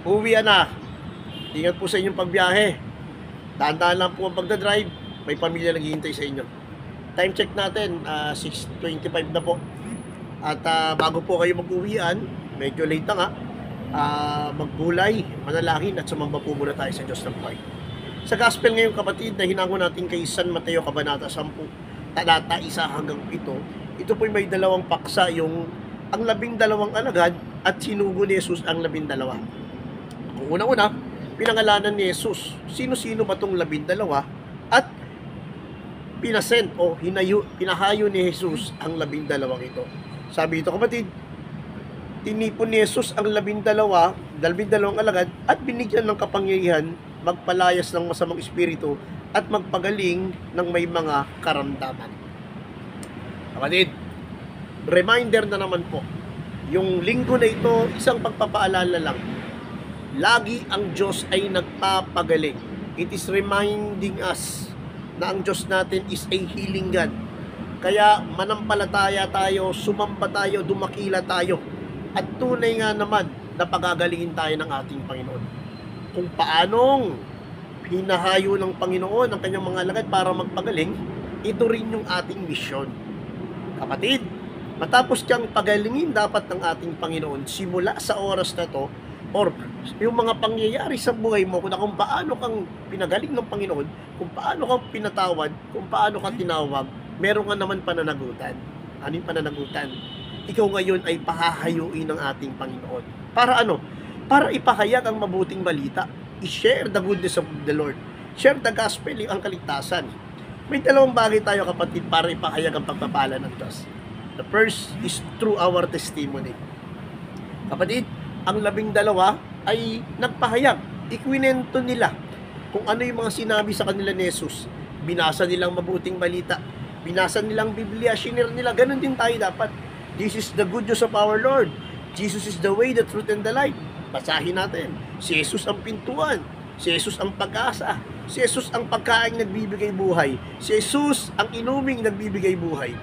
Uwian na. Ingat po sa inyong pagbiyahe. Dahan-dahan lang po ang pagdadrive. May pamilya naghihintay sa inyo. Time check natin, 6:25 na po. At bago po kayo mag-uwian, medyo late na nga, magbulay, manalangin at sumamba po muna tayo sa Diyos ng buhay. Sa gospel ngayon kapatid, na hinango natin kay San Mateo Kabanata 10, talata 1 hanggang 7, ito po may dalawang paksa, yung ang 12 alagad at sinugo ni Jesus ang 12. Kung una-una, pinangalanan ni Jesus, sino-sino ba itong 12 at pinasent o pinahayo ni Jesus ang 12 ito. Sabi ito kapatid, tinipon ni Jesus ang 12 alagad at binigyan ng kapangyarihan magpalayas ng masamang espiritu at magpagaling ng may mga karamdaman. Kapatid, reminder na naman po, yung linggo na ito, isang pagpapaalala lang. Lagi ang Diyos ay nagpapagaling. It is reminding us na ang Diyos natin is a healing God. Kaya manampalataya tayo, sumamba tayo, dumakila tayo. At tunay nga naman na pagagalingin tayo ng ating Panginoon. Kung paanong hinahayo ng Panginoon ang kanyang mga alagad para magpagaling, ito rin yung ating misyon. Kapatid, matapos kang pagalingin dapat ng ating Panginoon, simula sa oras na to, or yung mga pangyayari sa buhay mo, kung paano kang pinagaling ng Panginoon, kung paano kang pinatawad, kung paano kang tinawag, meron ka naman pananagutan. Ano yung pananagutan? Ikaw ngayon ay pahahayuin ng ating Panginoon. Para ano? Para ipahayag ang mabuting balita. I-share the goodness of the Lord. Share the gospel, ang kaligtasan. May dalawang bagay tayo kapatid para ipahayag ang pagpapala ng Diyos. The first is through our testimony. Kapatid, ang 12 ay nagpahayag. Ikwinento nila kung ano yung mga sinabi sa kanila ni Jesus. Binasa nilang mabuting balita. Binasa nilang Biblia. Shinare nila. Ganon din tayo dapat. This is the good news of our Lord. Jesus is the way, the truth, and the life. Basahin natin. Si Jesus ang pintuan. Si Jesus ang pag-asa. Si Jesus ang pagkain nagbibigay buhay. Si Jesus ang inuming nagbibigay buhay.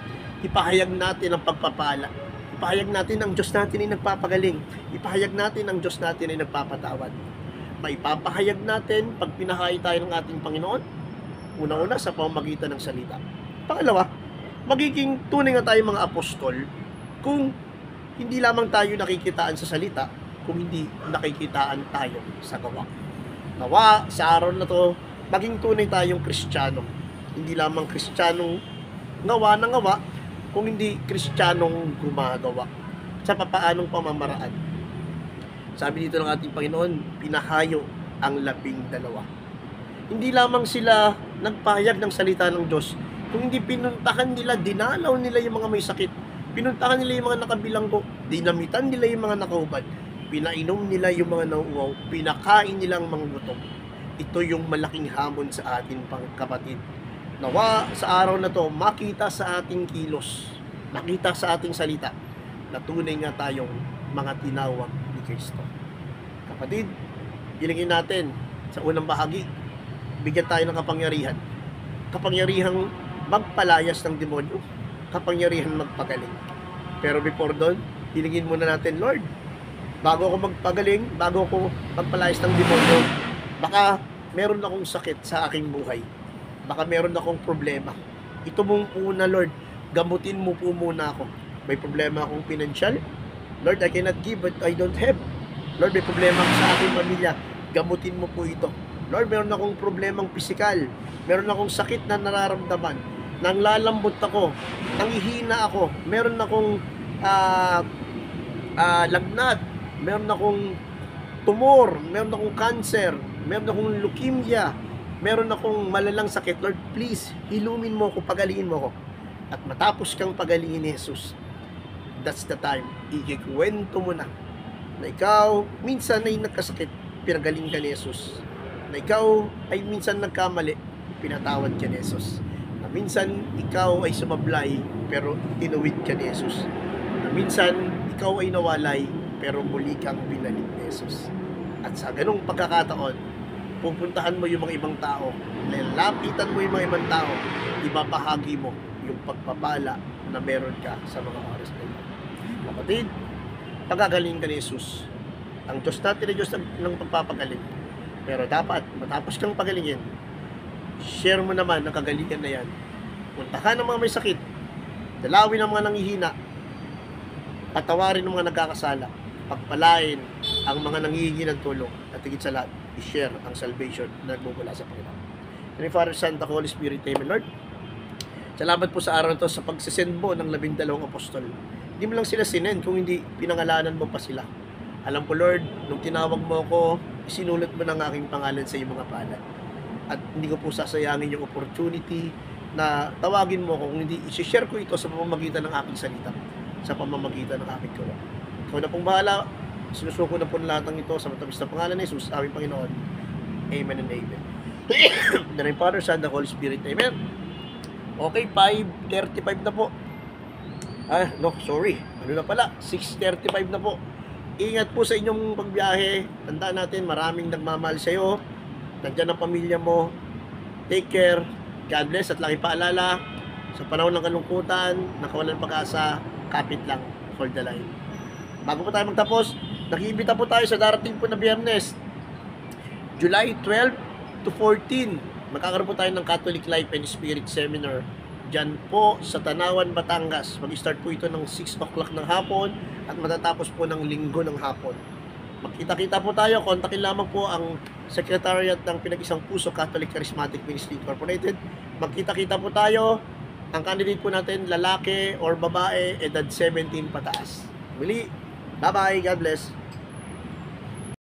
Ipahayag natin ang pagpapala. Ipahayag natin ang Diyos natin ay nagpapagaling. Ipahayag natin ang Diyos natin ay nagpapatawad. Maipapahayag natin pag pinahay tayo ng ating Panginoon. Una-una sa pamamagitan ng salita. Pangalawa, magiging tunay nga tayo mga apostol kung hindi lamang tayo nakikitaan sa salita, kung hindi nakikitaan tayo sa gawa. Nawa, sa araw na to, maging tunay tayong Kristiyano. Hindi lamang Kristiyanong ngawa na ngawa, kung hindi Kristiyanong gumagawa sa papaanong pamamaraan. Sabi dito ng ating Panginoon, pinahayo ang 12. Hindi lamang sila nagpahayag ng salita ng Diyos, kung hindi pinuntahan nila, dinalaw nila yung mga may sakit, pinuntahan nila yung mga nakabilanggo, dinamitan nila yung mga nakahubad, pinainom nila yung mga nauuwaw, pinakain nila ang mga gutom. Ito yung malaking hamon sa atin, kapatid. Nawa sa araw na to, makita sa ating kilos, makita sa ating salita, na tunay nga tayong mga tinawag ni Kristo. Kapatid, ilingin natin sa unang bahagi, bigyan tayo ng kapangyarihan. Kapangyarihang magpalayas ng demonyo, kapangyarihan magpagaling. Pero before doon, hilingin muna natin, Lord, bago ako magpagaling, bago ako magpalayas ng demonyo, baka meron akong sakit sa aking buhay. Baka meron akong problema. Ito mong una, Lord, gamutin mo po muna ako. May problema akong financial. Lord, I cannot give but I don't have. Lord, may problema ako sa aking pamilya. Gamutin mo po ito. Lord, meron akong problemang pisikal. Meron akong sakit na nararamdaman. Nanglalambot ako. Nangihina ako. Meron akong lagnat. Meron akong tumor. Meron akong cancer. Meron akong leukemia. Meron akong malalang sakit. Lord, please, hilumin mo ako, pagalingin mo ako. At matapos kang pagalingin ni Jesus, that's the time, ikikwento mo na ikaw, minsan ay nagkasakit, pinagaling ka ni Jesus. Na ikaw ay minsan nagkamali, pinatawad ka ni Jesus. Na minsan, ikaw ay sumablay, pero tinuwid ka ni Jesus. Na minsan, ikaw ay nawalay, pero muli kang binalik ni Jesus. At sa ganung pagkakataon, pupuntahan mo yung mga ibang tao, lalapitan mo yung mga ibang tao, ibabahagi mo yung pagpapala na meron ka sa mga oras na ito. Kapatid, pagagaling ka ni Jesus, Ang Diyos natin ay Diyos ng pagpapagaling. Pero dapat, matapos kang pagalingin, share mo naman ang kagalingan na yan. Puntahan ng mga may sakit, dalawin ang mga nanghihina, patawarin ang mga nagkakasala, pagpalain ang mga nanghihingi ng tulong, at higit sa lahat, i-share ang salvation na nagmumula sa Panginoon. And Father, Son, the Holy Spirit, Amen, Lord. Salamat po sa araw na to sa pagsisend mo ng 12 apostol. Hindi mo lang sila sinend kung hindi pinangalanan mo pa sila. Alam ko, Lord, nung tinawag mo ako, sinulat mo ng aking pangalan sa iyong mga palad. At hindi ko po sasayangin yung opportunity na tawagin mo ko, kung hindi, i-share ko ito sa pamamagitan ng aking salita, sa pamamagitan ng aking gawa. Ikaw na pong bahala. Sinusuko na po lahat ng ito sa matamis na pangalan ni Jesus, aming Panginoon. Amen and amen. The name Father, Son, the Holy Spirit. Amen. Okay, 5:35 na po. No, sorry. Ano na pala? 6:35 na po. Ingat po sa inyong pagbiyahe. Tandaan natin, maraming nagmamahal sa iyo. Nandiyan ang pamilya mo. Take care. God bless. At laki paalala, sa panahon ng kalungkutan, nakawalan pag-asa, kapit lang. Hold the line. Bago po tayo magtapos, nakiibita po tayo sa darating po na Biyernes, July 12 to 14. Magkakaroon po tayo ng Catholic Life and Spirit Seminar dyan po sa Tanawan, Batangas. Mag-start po ito ng 6 o'clock ng hapon at matatapos po ng linggo ng hapon. Magkita-kita po tayo. Kontakin lamang po ang Secretariat ng Pinag-Isang Puso Catholic Charismatic Ministry Incorporated. Magkita-kita po tayo. Ang candidate po natin, lalaki or babae, edad 17 pataas. Muli, bye-bye. God bless.